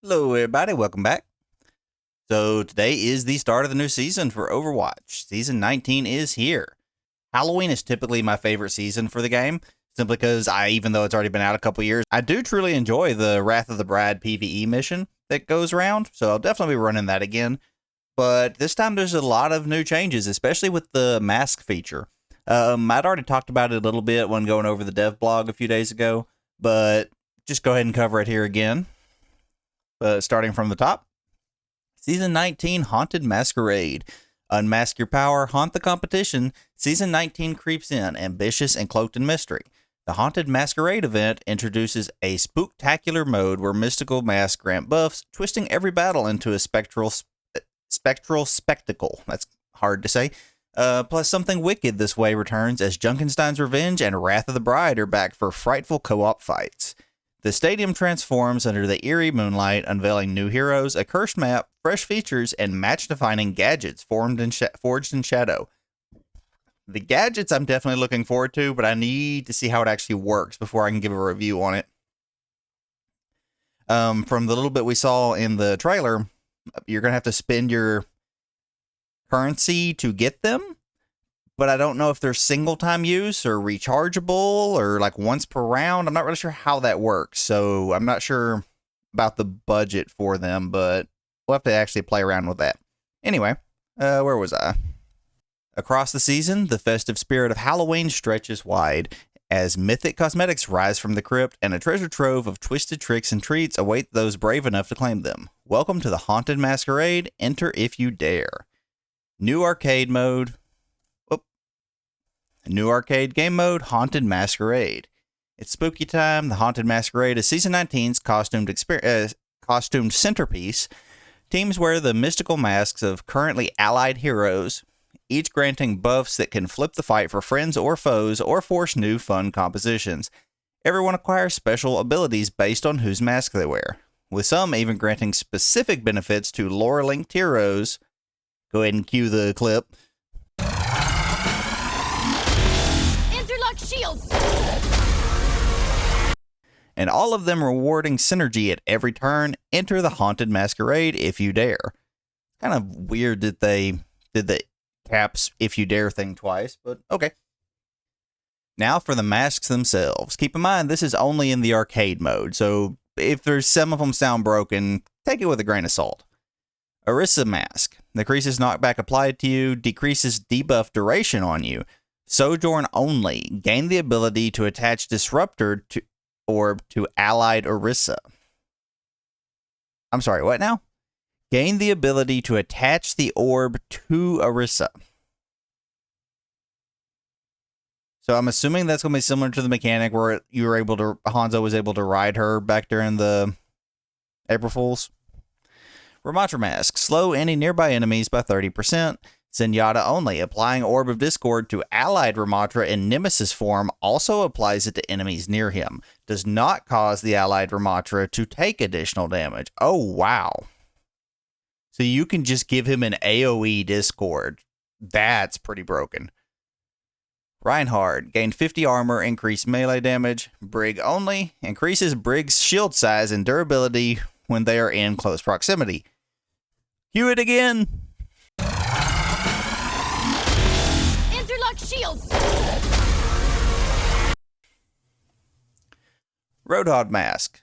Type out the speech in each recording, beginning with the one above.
Hello, everybody. Welcome back. So, today is the start of the new season for Overwatch. Season 19 is here. Halloween is typically my favorite season for the game, simply because even though it's already been out a couple years, I do truly enjoy the Wrath of the Bride PvE mission that goes around. So, I'll definitely be running that again. But this time there's a lot of new changes, especially with the mask feature. I'd already talked about it a little bit when going over the dev blog a few days ago, but just go ahead and cover it here again. Starting from the top, Season 19 Haunted Masquerade. Unmask your power, haunt the competition. Season 19 creeps in, ambitious and cloaked in mystery. The Haunted Masquerade event introduces a spooktacular mode where mystical masks grant buffs, twisting every battle into a spectral spectacle. That's hard to say. Plus, something wicked this way returns as Junkenstein's Revenge and Wrath of the Bride are back for frightful co-op fights. The stadium transforms under the eerie moonlight, unveiling new heroes, a cursed map, fresh features, and match-defining gadgets forged in shadow. The gadgets I'm definitely looking forward to, but I need to see how it actually works before I can give a review on it. From the little bit we saw in the trailer, you're going to have to spend your currency to get them, but I don't know if they're single-time use or rechargeable or like once per round. I'm not really sure how that works, so I'm not sure about the budget for them, but we'll have to actually play around with that. Anyway, where was I? Across the season, the festive spirit of Halloween stretches wide as mythic cosmetics rise from the crypt and a treasure trove of twisted tricks and treats await those brave enough to claim them. Welcome to the Haunted Masquerade. Enter if you dare. New arcade mode. New arcade game mode, Haunted Masquerade. It's spooky time. The Haunted Masquerade is Season 19's costumed centerpiece. Teams wear the mystical masks of currently allied heroes, each granting buffs that can flip the fight for friends or foes or force new fun compositions. Everyone acquires special abilities based on whose mask they wear, with some even granting specific benefits to lore-linked heroes. Go ahead and cue the clip. Shields. And all of them rewarding synergy at every turn. Enter the Haunted Masquerade if you dare. Kind of weird that they did the caps if you dare thing twice, but okay. Now for the masks themselves. Keep in mind, this is only in the arcade mode, so if there's some of them sound broken, take it with a grain of salt. Orisa Mask. Decreases knockback applied to you, decreases debuff duration on you. Sojourn only. Gain the ability to attach Disruptor to orb to allied Orisa. I'm sorry, what now? Gain the ability to attach the orb to Orisa. So I'm assuming that's going to be similar to the mechanic where Hanzo was able to ride her back during the April Fools. Ramatra Mask. Slow any nearby enemies by 30%. Zenyatta only. Applying Orb of Discord to allied Ramatra in Nemesis form also applies it to enemies near him. Does not cause the allied Ramatra to take additional damage. Oh, wow. So you can just give him an AoE Discord. That's pretty broken. Reinhardt. Gain 50 armor, increase melee damage. Brig only. Increases Brig's shield size and durability when they are in close proximity. Cue it again. Shields. Roadhog Mask.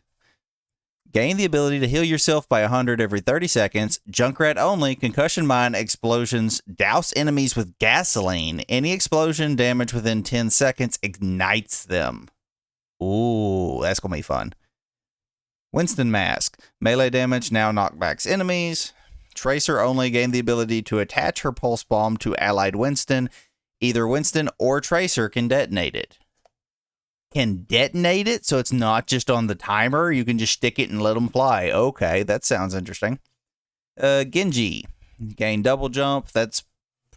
Gain the ability to heal yourself by 100 every 30 seconds. Junkrat only. Concussion mine explosions. Douse enemies with gasoline. Any explosion damage within 10 seconds ignites them. Ooh, that's going to be fun. Winston Mask. Melee damage now knockbacks enemies. Tracer only. Gain the ability to attach her pulse bomb to allied Winston. Either Winston or Tracer can detonate it. Can detonate it, so it's not just on the timer. You can just stick it and let them fly. Okay, that sounds interesting. Genji. Gain double jump. That's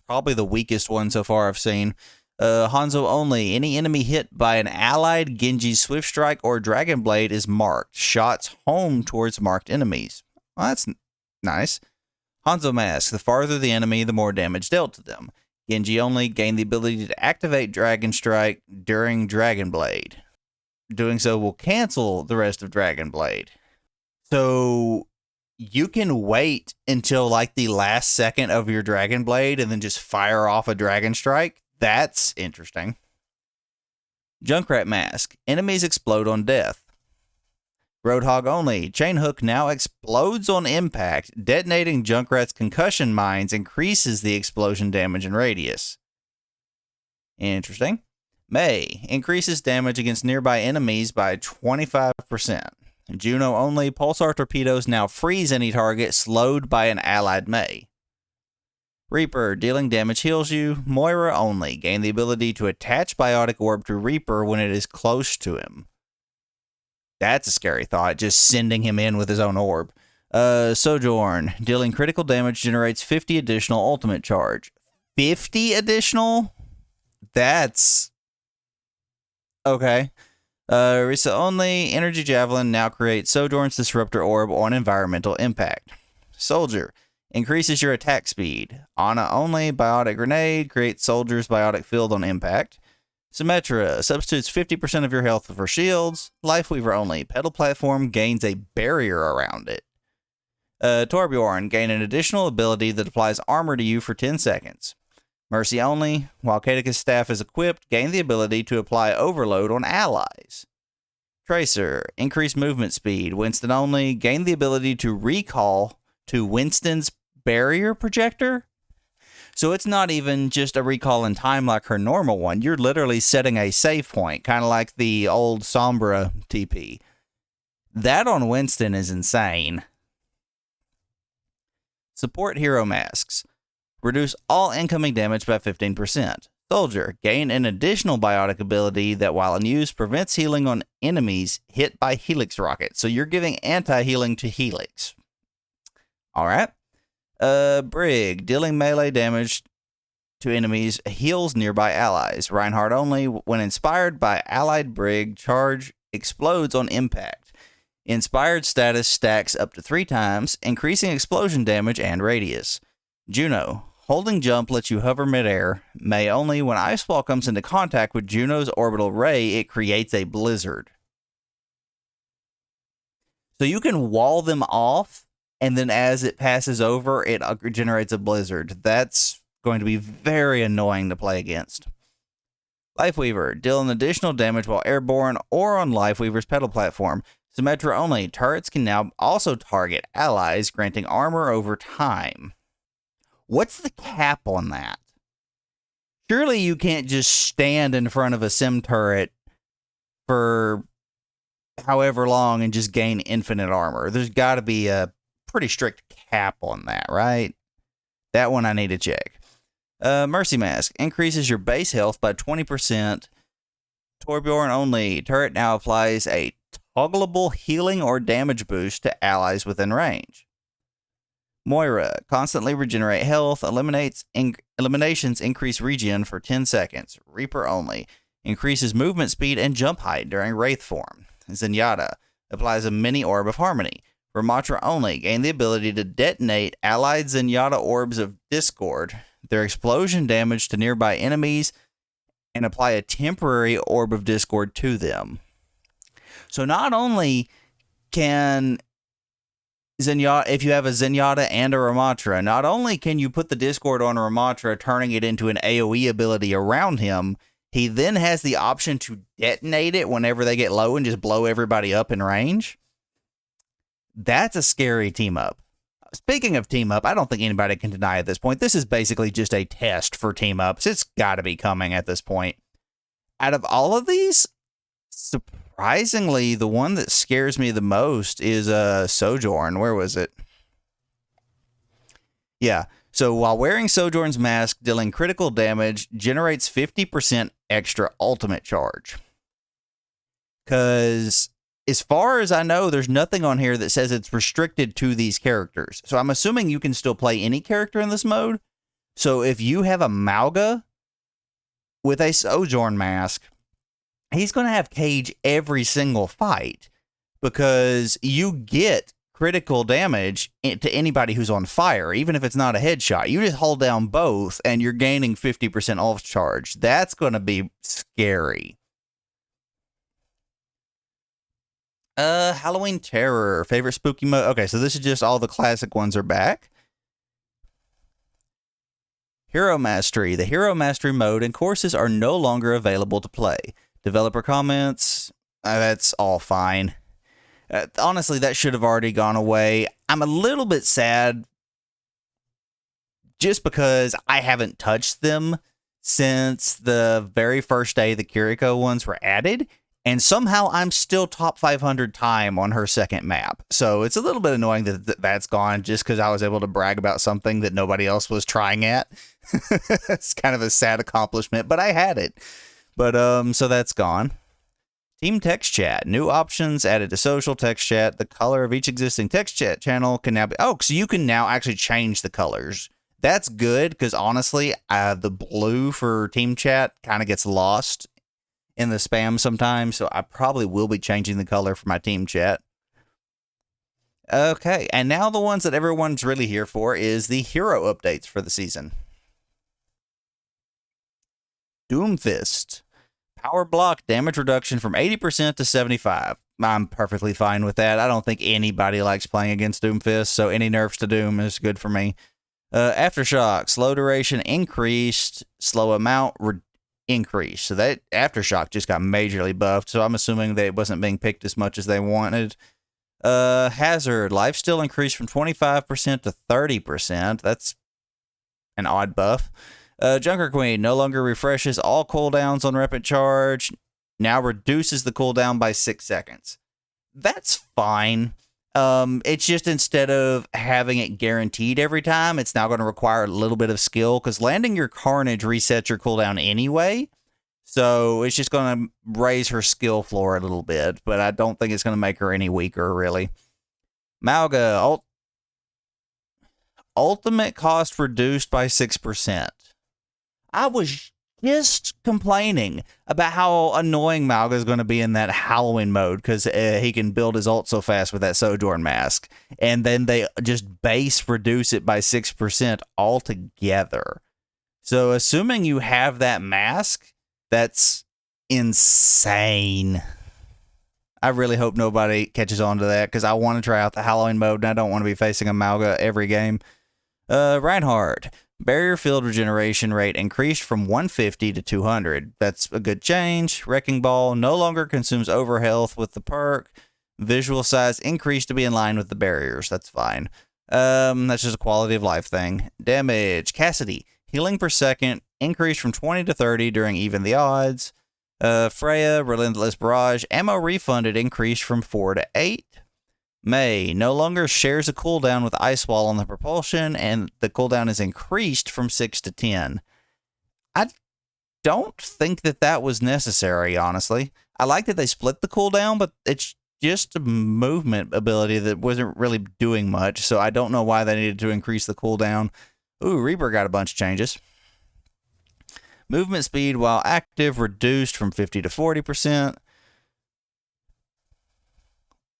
probably the weakest one so far I've seen. Hanzo only. Any enemy hit by an allied Genji's Swift Strike or Dragon Blade is marked. Shots home towards marked enemies. Well, that's nice. Hanzo Mask. The farther the enemy, the more damage dealt to them. Genji only. Gain the ability to activate Dragon Strike during Dragon Blade. Doing so will cancel the rest of Dragon Blade. So you can wait until like the last second of your Dragon Blade and then just fire off a Dragon Strike. That's interesting. Junkrat Mask. Enemies explode on death. Roadhog only. Chain Hook now explodes on impact. Detonating Junkrat's concussion mines increases the explosion damage and radius. Interesting. May. Increases damage against nearby enemies by 25%. Juno only. Pulsar torpedoes now freeze any target slowed by an allied May. Reaper. Dealing damage heals you. Moira only. Gain the ability to attach Biotic Orb to Reaper when it is close to him. That's a scary thought, just sending him in with his own orb. Sojourn. Dealing critical damage generates 50 additional ultimate charge. 50 additional? That's... okay. Risa only. Energy Javelin now creates Sojourn's Disruptor Orb on environmental impact. Soldier. Increases your attack speed. Ana only. Biotic Grenade. Creates Soldier's Biotic Field on impact. Symmetra. Substitutes 50% of your health for shields. Lifeweaver only. Pedal Platform gains a barrier around it. Torbjorn. Gain an additional ability that applies armor to you for 10 seconds. Mercy only. While Caedicus Staff is equipped, gain the ability to apply overload on allies. Tracer. Increase movement speed. Winston only. Gain the ability to recall to Winston's barrier projector. So it's not even just a recall in time like her normal one. You're literally setting a save point, kind of like the old Sombra TP. That on Winston is insane. Support hero masks. Reduce all incoming damage by 15%. Soldier. Gain an additional biotic ability that, while in use, prevents healing on enemies hit by Helix rockets. So you're giving anti-healing to Helix. Alright. Brig. Dealing melee damage to enemies heals nearby allies. Reinhardt only. When inspired by allied Brig, charge explodes on impact. Inspired status stacks up to 3 times, increasing explosion damage and radius. Juno. Holding jump lets you hover midair. May only. When Iceball comes into contact with Juno's orbital ray, it creates a blizzard. So you can wall them off, and then as it passes over, it generates a blizzard. That's going to be very annoying to play against. Lifeweaver. Deal an additional damage while airborne or on Lifeweaver's pedal platform. Symmetra only. Turrets can now also target allies, granting armor over time. What's the cap on that? Surely you can't just stand in front of a sim turret for however long and just gain infinite armor. There's got to be a pretty strict cap on that, right? That one I need to check. Mercy Mask. Increases your base health by 20%. Torbjorn only. Turret now applies a toggleable healing or damage boost to allies within range. Moira. Constantly regenerate health. Eliminations increase regen for 10 seconds. Reaper only. Increases movement speed and jump height during Wraith form. Zenyatta. Applies a mini orb of harmony. Ramatra only. Gain the ability to detonate allied Zenyatta orbs of discord, their explosion damage to nearby enemies, and apply a temporary orb of discord to them. So not only can Zenyatta, if you have a Zenyatta and a Ramatra, not only can you put the discord on Ramatra, turning it into an AoE ability around him, he then has the option to detonate it whenever they get low and just blow everybody up in range. That's a scary team up. Speaking of team up, I don't think anybody can deny at this point, this is basically just a test for team ups. It's got to be coming at this point. Out of all of these, surprisingly, the one that scares me the most is Sojourn. Where was it? Yeah. So while wearing Sojourn's mask, dealing critical damage generates 50% extra ultimate charge. Because as far as I know, there's nothing on here that says it's restricted to these characters. So I'm assuming you can still play any character in this mode. So if you have a Mauga with a Sojourn mask, he's going to have Cage every single fight because you get critical damage to anybody who's on fire, even if it's not a headshot. You just hold down both and you're gaining 50% ult charge. That's going to be scary. Halloween Terror, favorite spooky mode. Okay, so this is just all the classic ones are back. Hero Mastery. The Hero Mastery mode and courses are no longer available to play. Developer comments, that's all fine. Honestly, that should have already gone away. I'm a little bit sad just because I haven't touched them since the very first day the Kiriko ones were added, and somehow I'm still top 500 time on her second map. So it's a little bit annoying that that's gone just because I was able to brag about something that nobody else was trying at. It's kind of a sad accomplishment, but I had it. But so that's gone. Team text chat. New options added to social text chat. The color of each existing text chat channel can now be... Oh, so you can now actually change the colors. That's good, because honestly, the blue for team chat kind of gets lost in the spam sometimes, so I probably will be changing the color for my team chat. Okay, and now the ones that everyone's really here for is the hero updates for the season. Doomfist. Power block damage reduction from 80% to 75%. I'm perfectly fine with that. I don't think anybody likes playing against Doomfist, so any nerfs to Doom is good for me. Aftershock. Slow duration increased, slow amount increased. So that Aftershock just got majorly buffed, so I'm assuming that it wasn't being picked as much as they wanted. Hazard. Lifesteal increased from 25% to 30%. That's an odd buff. Junker Queen no longer refreshes all cooldowns on Rapid Charge, now reduces the cooldown by 6 seconds. That's fine. It's just instead of having it guaranteed every time, it's now going to require a little bit of skill, because landing your Carnage resets your cooldown anyway. So it's just going to raise her skill floor a little bit, but I don't think it's going to make her any weaker, really. Malga. Ultimate cost reduced by 6%. I was just complaining about how annoying Malga is going to be in that Halloween mode, because he can build his ult so fast with that Sojourn mask. And then they just base reduce it by 6% altogether. So assuming you have that mask, that's insane. I really hope nobody catches on to that, because I want to try out the Halloween mode, and I don't want to be facing a Malga every game. Reinhardt. Barrier field regeneration rate increased from 150 to 200. That's a good change. Wrecking Ball no longer consumes overhealth with the perk. Visual size increased to be in line with the barriers. That's fine. That's just a quality of life thing. Damage. Cassidy. Healing per second increased from 20 to 30 during even the odds. Freya. Relentless Barrage. Ammo refunded increased from 4 to 8. May no longer shares a cooldown with Ice Wall on the propulsion, and the cooldown is increased from 6 to 10. I don't think that was necessary, honestly. I like that they split the cooldown, but it's just a movement ability that wasn't really doing much, so I don't know why they needed to increase the cooldown. Ooh, Reaper got a bunch of changes. Movement speed while active reduced from 50 to 40%.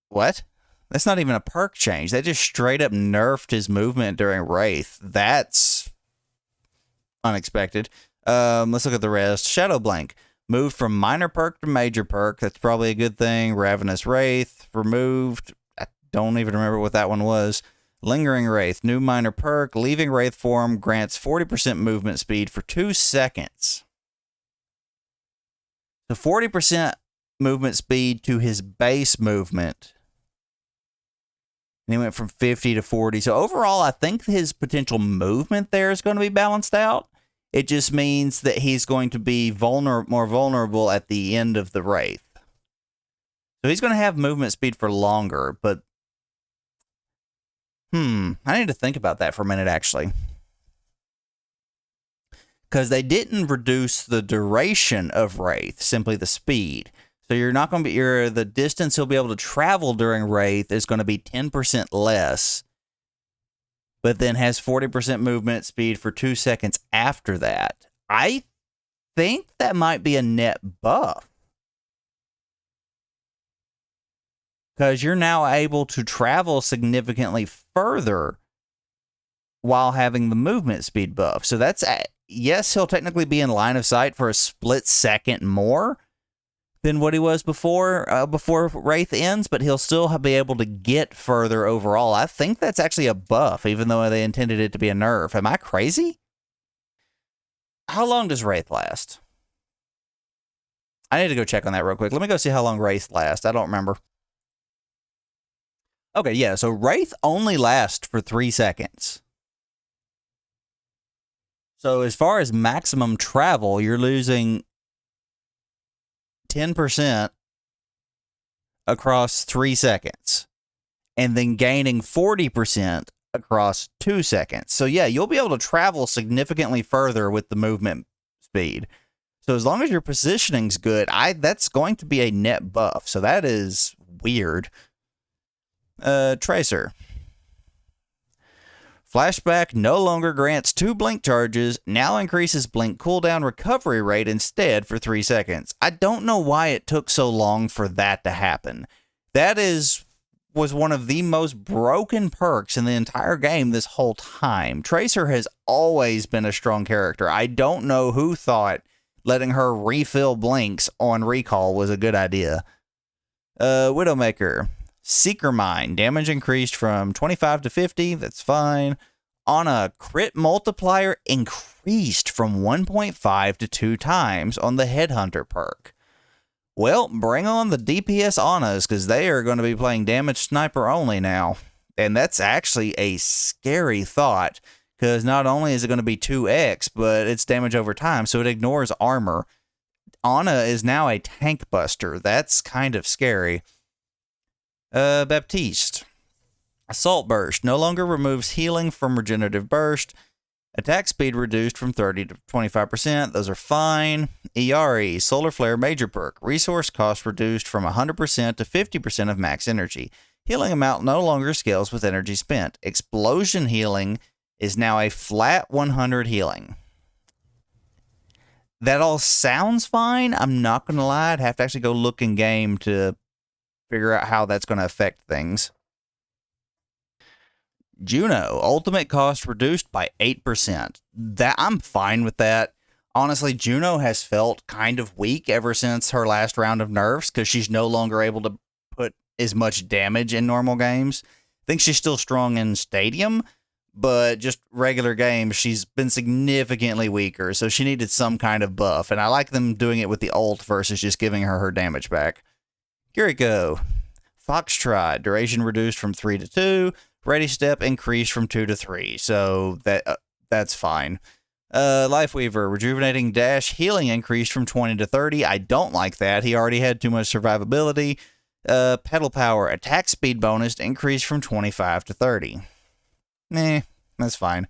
What? That's not even a perk change. They just straight up nerfed his movement during Wraith. That's unexpected. Let's look at the rest. Shadow Blank. Moved from minor perk to major perk. That's probably a good thing. Ravenous Wraith. Removed. I don't even remember what that one was. Lingering Wraith. New minor perk. Leaving Wraith form grants 40% movement speed for 2 seconds. So 40% movement speed to his base movement. And he went from 50 to 40. So overall, I think his potential movement there is going to be balanced out. It just means that he's going to be more vulnerable at the end of the Wraith. So he's going to have movement speed for longer, but I need to think about that for a minute, actually. Because they didn't reduce the duration of Wraith, simply the speed. So you're not going to be, the distance he'll be able to travel during Wraith is going to be 10% less, but then has 40% movement speed for 2 seconds after that. I think that might be a net buff, because you're now able to travel significantly further while having the movement speed buff. So that's, yes, he'll technically be in line of sight for a split second more, than what he was before Wraith ends, but he'll still be able to get further overall. I think that's actually a buff, even though they intended it to be a nerf. Am I crazy? How long does Wraith last? I need to go check on that real quick. Let me go see how long Wraith lasts. I don't remember. Okay, yeah, so Wraith only lasts for 3 seconds. So as far as maximum travel, you're losing 10% across 3 seconds, and then gaining 40% across 2 seconds. So yeah, you'll be able to travel significantly further with the movement speed. So as long as your positioning's good, that's going to be a net buff. So that is weird. Tracer. Flashback no longer grants 2 blink charges, now increases blink cooldown recovery rate instead for 3 seconds. I don't know why it took so long for that to happen. That was one of the most broken perks in the entire game this whole time. Tracer has always been a strong character. I don't know who thought letting her refill blinks on recall was a good idea. Widowmaker. Seeker Mine. Damage increased from 25 to 50. That's fine. Ana, crit multiplier increased from 1.5 to 2 times on the Headhunter perk. Well, bring on the DPS Anas, because they are going to be playing damage sniper only now. And that's actually a scary thought, because not only is it going to be 2x, but it's damage over time, so it ignores armor. Ana is now a tank buster. That's kind of scary. Baptiste. Assault Burst. No longer removes healing from Regenerative Burst. Attack speed reduced from 30 to 25%. Those are fine. Iari. Solar Flare Major Perk. Resource cost reduced from 100% to 50% of max energy. Healing amount no longer scales with energy spent. Explosion Healing is now a flat 100 healing. That all sounds fine. I'm not going to lie. I'd have to actually go look in game to figure out how that's going to affect things. Juno, ultimate cost reduced by 8%. I'm fine with that. Honestly, Juno has felt kind of weak ever since her last round of nerfs, because she's no longer able to put as much damage in normal games. I think she's still strong in Stadium, but just regular games, she's been significantly weaker, so she needed some kind of buff, and I like them doing it with the ult versus just giving her damage back. Kiriko. Foxtrot. Duration reduced from 3 to 2. Ready Step increased from 2 to 3. So that's fine. Lifeweaver. Rejuvenating Dash. Healing increased from 20 to 30. I don't like that. He already had too much survivability. Pedal Power. Attack speed bonus increased from 25 to 30. That's fine.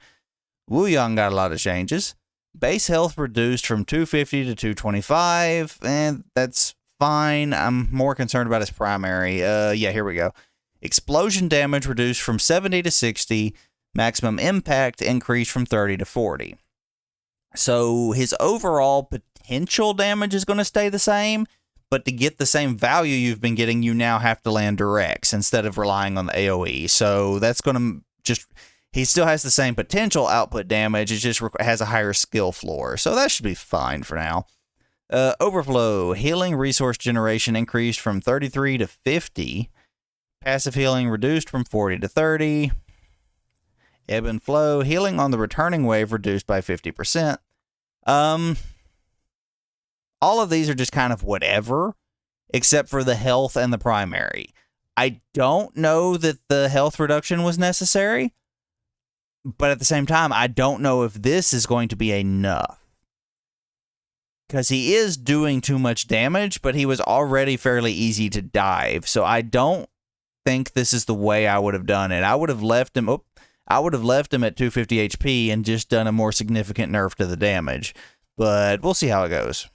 Wuyang got a lot of changes. Base health reduced from 250 to 225. And that's fine. I'm more concerned about his primary. Yeah, here we go. Explosion damage reduced from 70 to 60. Maximum impact increased from 30 to 40. So his overall potential damage is going to stay the same, but to get the same value you've been getting, you now have to land directs instead of relying on the AoE. So that's going to just... He still has the same potential output damage. It just has a higher skill floor. So that should be fine for now. Overflow. Healing resource generation increased from 33 to 50. Passive healing reduced from 40 to 30. Ebb and flow. Healing on the returning wave reduced by 50%. All of these are just kind of whatever, except for the health and the primary. I don't know that the health reduction was necessary, but at the same time, I don't know if this is going to be enough. Because he is doing too much damage, but he was already fairly easy to dive. So I don't think this is the way I would have done it. I would have left him at 250 HP and just done a more significant nerf to the damage. But we'll see how it goes.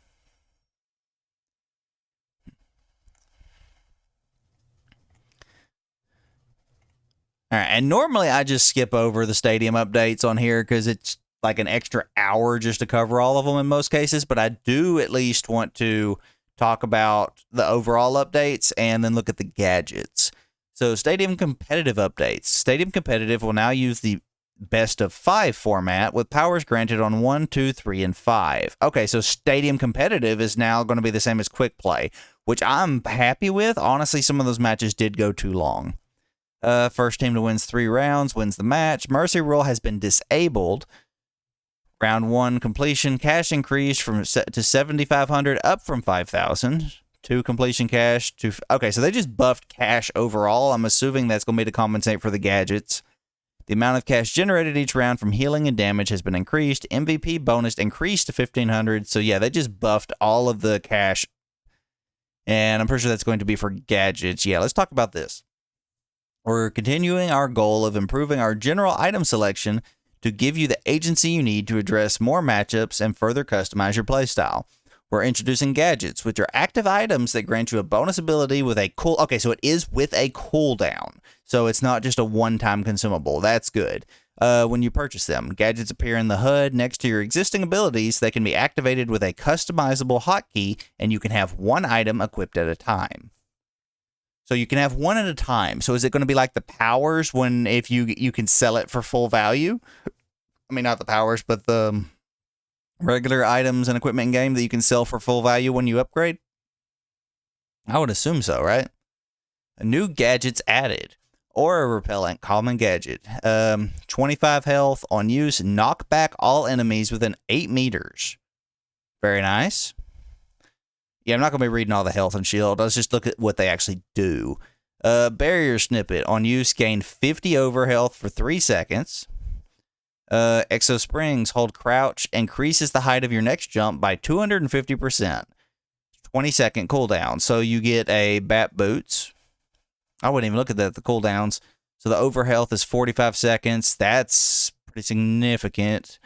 All right, and normally I just skip over the Stadium updates on here because it's like an extra hour just to cover all of them in most cases, but I do at least want to talk about the overall updates and then look at the gadgets. So Stadium competitive updates. Stadium competitive will now use the best of 5 format with powers granted on 1, 2, 3, and 5. Okay, so Stadium Competitive is now going to be the same as Quick Play, which I'm happy with. Honestly, some of those matches did go too long. First team to wins 3 rounds wins the match. Mercy Rule has been disabled. Round 1 completion cash increased to 7,500, up from 5,000. 2 completion cash. Okay, so they just buffed cash overall. I'm assuming that's going to be to compensate for the gadgets. The amount of cash generated each round from healing and damage has been increased. MVP bonus increased to 1,500. So yeah, they just buffed all of the cash. And I'm pretty sure that's going to be for gadgets. Yeah, let's talk about this. We're continuing our goal of improving our general item selection to give you the agency you need to address more matchups and further customize your playstyle. We're introducing gadgets, which are active items that grant you a bonus ability with a cool... Okay, so it is with a cooldown. So it's not just a one-time consumable. That's good. When you purchase them, gadgets appear in the HUD next to your existing abilities. They can be activated with a customizable hotkey, and you can have one item equipped at a time. So you can have one at a time. So is it going to be like the powers if you can sell it for full value? I mean, not the powers, but the regular items and equipment in game that you can sell for full value when you upgrade? I would assume so, right? New gadgets added. Aura Repellent, common gadget. 25 health on use. Knock back all enemies within 8 meters. Very nice. Yeah, I'm not going to be reading all the health and shield. Let's just look at what they actually do. Barrier Snippet. On use, gain 50 over health for 3 seconds. Exo Springs. Hold crouch. Increases the height of your next jump by 250%. 20-second cooldown. So you get a Bat Boots. I wouldn't even look at the cooldowns. So the over health is 45 seconds. That's pretty significant.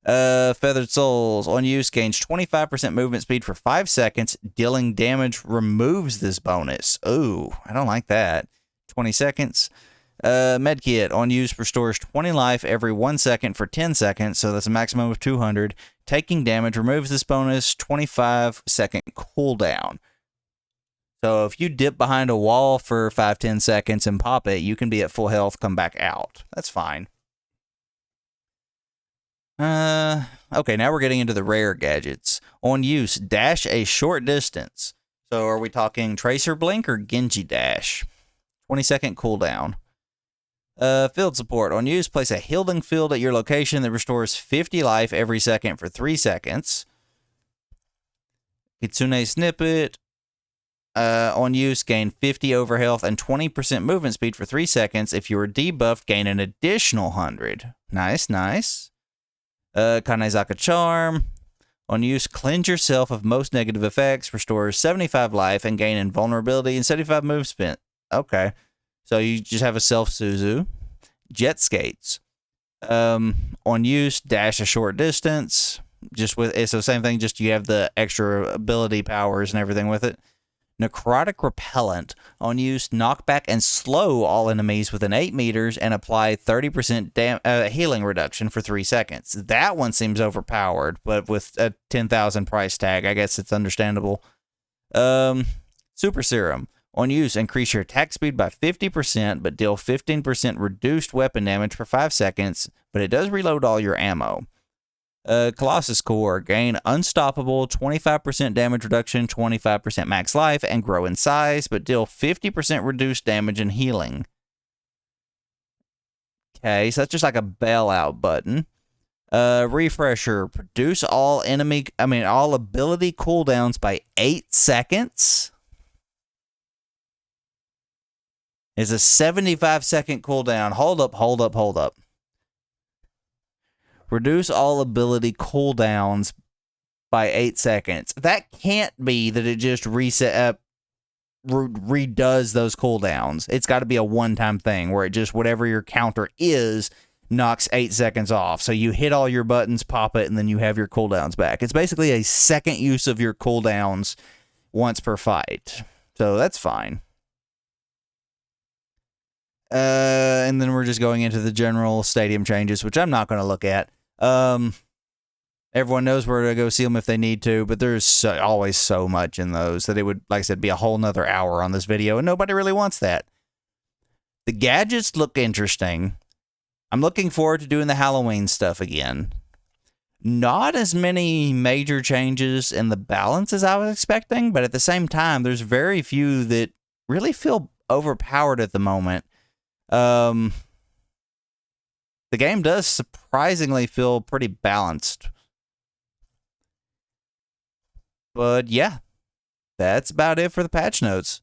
Feathered Souls. On use, gains 25% movement speed for 5 seconds. Dealing damage removes this bonus. Ooh, I don't like that. 20 seconds. Medkit. On use, restores 20 life every 1 second for 10 seconds. So that's a maximum of 200. Taking damage removes this bonus. 25-second cooldown. So if you dip behind a wall for 5-10 seconds and pop it, you can be at full health, come back out. That's fine. Okay, now we're getting into the rare gadgets. On use, dash a short distance. So are we talking Tracer Blink or Genji Dash? 20-second cooldown. Field support. On use, place a healing field at your location that restores 50 life every second for 3 seconds. Kitsune Snippet. On use, gain 50 over health and 20% movement speed for 3 seconds. If you are debuffed, gain an additional 100. Nice, nice. Kanezaka Charm. On use, cleanse yourself of most negative effects, restores 75 life, and gain invulnerability and 75 move spent. Okay. So you just have a self-Suzu. Jet Skates. On use, dash a short distance. So same thing, just you have the extra ability powers and everything with it. Necrotic Repellent. On use, knock back and slow all enemies within 8 meters and apply 30% healing reduction for 3 seconds. That one seems overpowered, but with a 10,000 price tag, I guess it's understandable. Super Serum. On use, increase your attack speed by 50%, but deal 15% reduced weapon damage for 5 seconds, but it does reload all your ammo. Colossus Core. Gain unstoppable 25% damage reduction, 25% max life, and grow in size, but deal 50% reduced damage and healing. Okay, so that's just like a bailout button. Refresher. Produce all ability cooldowns by 8 seconds. Is a 75-second cooldown. Hold up. Reduce all ability cooldowns by 8 seconds. That can't be that it just redoes those cooldowns. It's got to be a one-time thing where it just, whatever your counter is, knocks 8 seconds off. So you hit all your buttons, pop it, and then you have your cooldowns back. It's basically a second use of your cooldowns once per fight. So that's fine. And then we're just going into the general stadium changes, which I'm not going to look at. Everyone knows where to go see them if they need to, but there's always so much in those that it would, like I said, be a whole nother hour on this video, and nobody really wants that. The gadgets look interesting. I'm looking forward to doing the Halloween stuff again. Not as many major changes in the balance as I was expecting, but at the same time, there's very few that really feel overpowered at the moment. The game does surprisingly feel pretty balanced. But yeah, that's about it for the patch notes.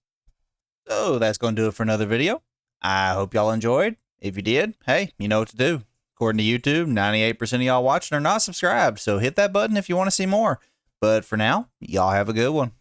So that's going to do it for another video. I hope y'all enjoyed. If you did, hey, you know what to do. According to YouTube, 98% of y'all watching are not subscribed, so hit that button if you want to see more. But for now, y'all have a good one.